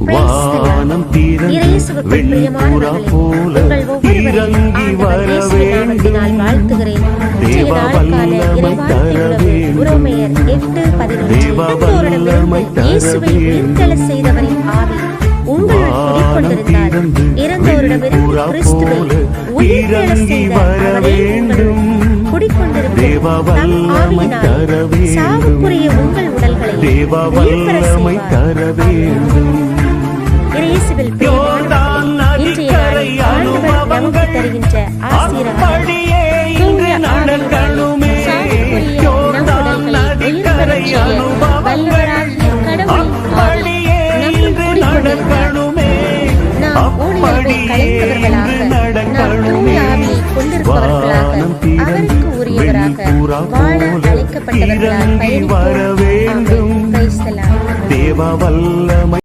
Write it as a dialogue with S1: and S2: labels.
S1: வானம் திறந்து வெண்புறா போல இறங்கி வர வேண்டும். தேவ வல்லமை தர வேண்டும். தேவ வல்லமை தர வேண்டும். வானம் திறந்து வெண்புறா போல இறங்கி வர வேண்டும். தேவ வல்லமை தர வேண்டும். தேவ வல்லமை தர வேண்டும். யோர்தான் நதிக்கரை அனுபவங்கள் அப்படியே இங்கு நடக்கணுமே. யோர்தான் நதிக்கரை அனுபவங்கள் அப்படியே இங்கு நடக்கணுமே. அப்படியே இங்கு நடக்கணுமே. வானம் திறந்து வெண்புறா போல இறங்கி வர வேண்டும். தேவ வல்லமை